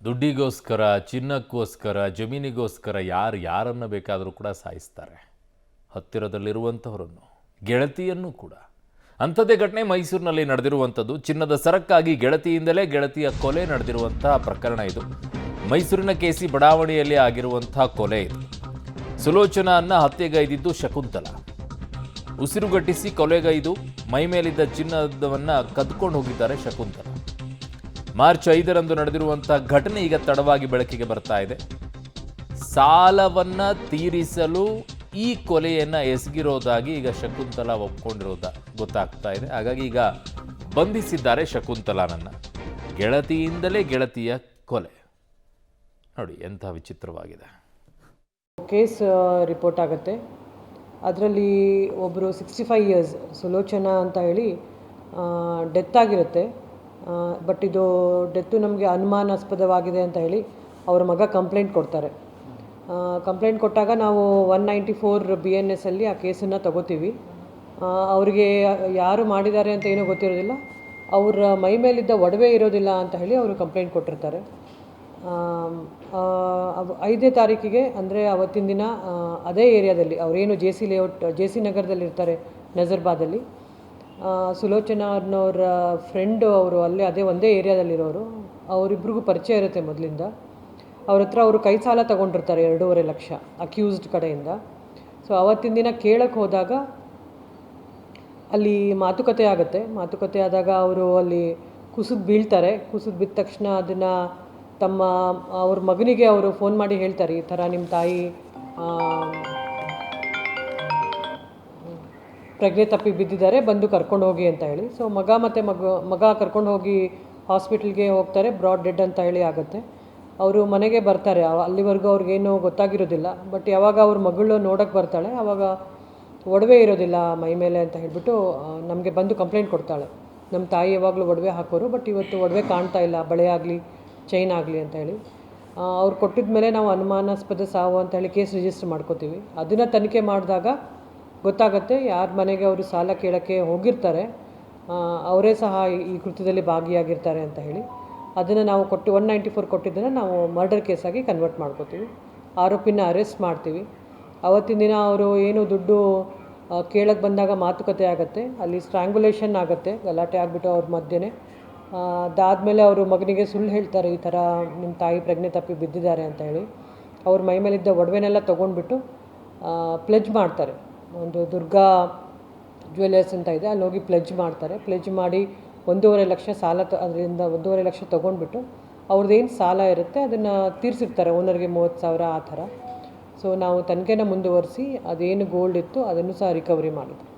ದುಡ್ಡಿಗೋಸ್ಕರ, ಚಿನ್ನಕ್ಕೋಸ್ಕರ, ಜಮೀನಿಗೋಸ್ಕರ ಯಾರನ್ನು ಬೇಕಾದರೂ ಕೂಡ ಸಾಯಿಸ್ತಾರೆ. ಹತ್ತಿರದಲ್ಲಿರುವಂಥವರನ್ನು, ಗೆಳತಿಯನ್ನು ಕೂಡ. ಅಂಥದ್ದೇ ಘಟನೆ ಮೈಸೂರಿನಲ್ಲಿ ನಡೆದಿರುವಂಥದ್ದು. ಚಿನ್ನದ ಸರಕ್ಕಾಗಿ ಗೆಳತಿಯಿಂದಲೇ ಗೆಳತಿಯ ಕೊಲೆ ನಡೆದಿರುವಂತಹ ಪ್ರಕರಣ ಇದು. ಮೈಸೂರಿನ ಕೆಸಿ ಬಡಾವಣೆಯಲ್ಲಿ ಆಗಿರುವಂಥ ಕೊಲೆ ಇದು. ಸುಲೋಚನನ್ನ ಹತ್ಯೆಗೈದಿದ್ದು ಶಕುಂತಲ. ಉಸಿರುಗಟ್ಟಿಸಿ ಕೊಲೆಗೈದು ಮೈಮೇಲಿದ್ದ ಚಿನ್ನದವನ್ನು ಕದ್ಕೊಂಡು ಹೋಗಿದ್ದಾರೆ ಶಕುಂತಲ. ಮಾರ್ಚ್ 5ರಂದು ನಡೆದಿರುವಂಥ ಘಟನೆ ಈಗ ತಡವಾಗಿ ಬೆಳಕಿಗೆ ಬರ್ತಾ ಇದೆ. ಸಾಲವನ್ನ ತೀರಿಸಲು ಈ ಕೊಲೆಯನ್ನು ಎಸಗಿರೋದಾಗಿ ಈಗ ಶಕುಂತಲ ಒಪ್ಕೊಂಡಿರೋದ ಗೊತ್ತಾಗ್ತಾ ಇದೆ. ಹಾಗಾಗಿ ಈಗ ಬಂಧಿಸಿದ್ದಾರೆ ಶಕುಂತಲನನ್ನ. ಗೆಳತಿಯಿಂದಲೇ ಗೆಳತಿಯ ಕೊಲೆ. ನೋಡಿ ಎಂಥ ವಿಚಿತ್ರವಾಗಿದೆ. ಕೇಸ್ ರಿಪೋರ್ಟ್ ಆಗುತ್ತೆ. ಅದರಲ್ಲಿ ಒಬ್ಬರು 65 ಇಯರ್ಸ್ ಸುಲೋಚನಾ ಅಂತ ಹೇಳಿ ಡೆತ್ ಆಗಿರುತ್ತೆ. ಬಟ್ ಇದು ಡೆತ್ತು ನಮಗೆ ಅನುಮಾನಾಸ್ಪದವಾಗಿದೆ ಅಂತ ಹೇಳಿ ಅವರ ಮಗ ಕಂಪ್ಲೇಂಟ್ ಕೊಡ್ತಾರೆ. ಕಂಪ್ಲೇಂಟ್ ಕೊಟ್ಟಾಗ ನಾವು 194 BNS ಅಲ್ಲಿ ಆ ಕೇಸನ್ನು ತಗೋತೀವಿ. ಅವರಿಗೆ ಯಾರು ಮಾಡಿದ್ದಾರೆ ಅಂತ ಏನೂ ಗೊತ್ತಿರೋದಿಲ್ಲ. ಅವರ ಮೈ ಮೇಲಿದ್ದ ಒಡವೆ ಇರೋದಿಲ್ಲ ಅಂತ ಹೇಳಿ ಅವರು ಕಂಪ್ಲೇಂಟ್ ಕೊಟ್ಟಿರ್ತಾರೆ. 5ನೇ ತಾರೀಕಿಗೆ ಅಂದರೆ ಅವತ್ತಿನ ದಿನ ಅದೇ ಏರಿಯಾದಲ್ಲಿ ಅವರೇನು ಜೆ ಸಿ ನಗರದಲ್ಲಿ ಇರ್ತಾರೆ, ನಜರ್ಬಾದಲ್ಲಿ. ಸುಲೋಚನಾ ಅನ್ನೋರ ಫ್ರೆಂಡು ಅವರು ಅದೇ ಒಂದೇ ಏರಿಯಾದಲ್ಲಿರೋರು. ಅವರಿಬ್ರಿಗೂ ಪರಿಚಯ ಇರುತ್ತೆ ಮೊದಲಿಂದ. ಅವ್ರ ಹತ್ರ ಅವರು ಕೈ ಸಾಲ ತೊಗೊಂಡಿರ್ತಾರೆ 2.5 ಲಕ್ಷ ಅಕ್ಯೂಸ್ಡ್ ಕಡೆಯಿಂದ. ಸೊ ಅವತ್ತಿನ ದಿನ ಕೇಳಕ್ಕೆ ಹೋದಾಗ ಅಲ್ಲಿ ಮಾತುಕತೆ ಆಗುತ್ತೆ. ಮಾತುಕತೆ ಆದಾಗ ಅವರು ಅಲ್ಲಿ ಕುಸಿದು ಬೀಳ್ತಾರೆ. ಕುಸಿದು ಬಿದ್ದ ತಕ್ಷಣ ಅದನ್ನು ಅವ್ರ ಮಗನಿಗೆ ಅವರು ಫೋನ್ ಮಾಡಿ ಹೇಳ್ತಾರೆ, ಈ ಥರ ನಿಮ್ಮ ತಾಯಿ ಪ್ರಜ್ಞೆ ತಪ್ಪಿ ಬಿದ್ದಿದ್ದಾರೆ, ಬಂದು ಕರ್ಕೊಂಡು ಹೋಗಿ ಅಂತ ಹೇಳಿ. ಸೊ ಮಗ ಕರ್ಕೊಂಡು ಹೋಗಿ ಹಾಸ್ಪಿಟಲ್ಗೆ ಹೋಗ್ತಾರೆ. ಬ್ರಾಡ್ ಡೆಡ್ ಅಂತ ಹೇಳಿ ಆಗುತ್ತೆ. ಅವರು ಮನೆಗೆ ಬರ್ತಾರೆ. ಅಲ್ಲಿವರೆಗೂ ಅವ್ರಿಗೇನು ಗೊತ್ತಾಗಿರೋದಿಲ್ಲ. ಬಟ್ ಯಾವಾಗ ಅವ್ರ ಮಗಳು ನೋಡೋಕ್ಕೆ ಬರ್ತಾಳೆ ಆವಾಗ ಒಡವೆ ಇರೋದಿಲ್ಲ ಮೈ ಮೇಲೆ ಅಂತ ಹೇಳಿಬಿಟ್ಟು ನಮಗೆ ಬಂದು ಕಂಪ್ಲೇಂಟ್ ಕೊಡ್ತಾಳೆ. ನಮ್ಮ ತಾಯಿ ಯಾವಾಗಲೂ ಒಡವೆ ಹಾಕೋರು, ಬಟ್ ಇವತ್ತು ಒಡವೆ ಕಾಣ್ತಾ ಇಲ್ಲ, ಬಳೆ ಆಗಲಿ ಚೈನ್ ಆಗಲಿ ಅಂತ ಹೇಳಿ. ಅವ್ರು ಕೊಟ್ಟಿದ ಮೇಲೆ ನಾವು ಅನುಮಾನಾಸ್ಪದ ಸಾವು ಅಂತ ಹೇಳಿ ಕೇಸ್ ರಿಜಿಸ್ಟರ್ ಮಾಡ್ಕೋತೀವಿ. ಅದನ್ನು ತನಿಖೆ ಮಾಡಿದಾಗ ಗೊತ್ತಾಗುತ್ತೆ ಯಾರ ಮನೆಗೆ ಅವರು ಸಾಲ ಕೇಳೋಕ್ಕೆ ಹೋಗಿರ್ತಾರೆ ಅವರೇ ಸಹ ಈ ಕೃತ್ಯದಲ್ಲಿ ಭಾಗಿಯಾಗಿರ್ತಾರೆ ಅಂತ ಹೇಳಿ. ಅದನ್ನು ನಾವು 194 ಕೊಟ್ಟಿದ್ದನ್ನು ನಾವು ಮರ್ಡರ್ ಕೇಸಾಗಿ ಕನ್ವರ್ಟ್ ಮಾಡ್ಕೋತೀವಿ. ಆರೋಪಿನ ಅರೆಸ್ಟ್ ಮಾಡ್ತೀವಿ. ಅವತ್ತಿನ ದಿನ ಅವರು ಏನು ದುಡ್ಡು ಕೇಳಕ್ಕೆ ಬಂದಾಗ ಮಾತುಕತೆ ಆಗುತ್ತೆ. ಅಲ್ಲಿ ಸ್ಟ್ರ್ಯಾಂಗುಲೇಷನ್ ಆಗುತ್ತೆ, ಗಲಾಟೆ ಆಗಿಬಿಟ್ಟು ಅವ್ರ ಮಧ್ಯೆ. ಅದಾದಮೇಲೆ ಅವರು ಮಗನಿಗೆ ಸುಳ್ಳು ಹೇಳ್ತಾರೆ, ಈ ಥರ ನಿಮ್ಮ ತಾಯಿ ಪ್ರಜ್ಞೆ ತಪ್ಪಿ ಬಿದ್ದಿದ್ದಾರೆ ಅಂತ ಹೇಳಿ. ಅವ್ರ ಮೈ ಮೇಲಿದ್ದ ಒಡವೆನೆಲ್ಲ ತೊಗೊಂಡ್ಬಿಟ್ಟು ಪ್ಲೆಜ್ ಮಾಡ್ತಾರೆ. ಒಂದು ದುರ್ಗಾ ಜ್ಯುವೆಲರ್ಸ್ ಅಂತ ಇದೆ, ಅಲ್ಲಿ ಹೋಗಿ ಪ್ಲೆಜ್ ಮಾಡ್ತಾರೆ. ಪ್ಲೆಜ್ ಮಾಡಿ 1.5 ಲಕ್ಷ ಸಾಲ ಅದರಿಂದ 1.5 ಲಕ್ಷ ತೊಗೊಂಡ್ಬಿಟ್ಟು ಅವ್ರದ್ದೇನು ಸಾಲ ಇರುತ್ತೆ ಅದನ್ನು ತೀರಿಸಿರ್ತಾರೆ. ಓನರ್ಗೆ 30,000 ಆ ಥರ. ಸೊ ನಾವು ತನಿಖೆನ ಮುಂದುವರಿಸಿ ಅದೇನು ಗೋಲ್ಡ್ ಇತ್ತು ಅದನ್ನು ಸಹ ರಿಕವರಿ ಮಾಡಿದ್ವಿ.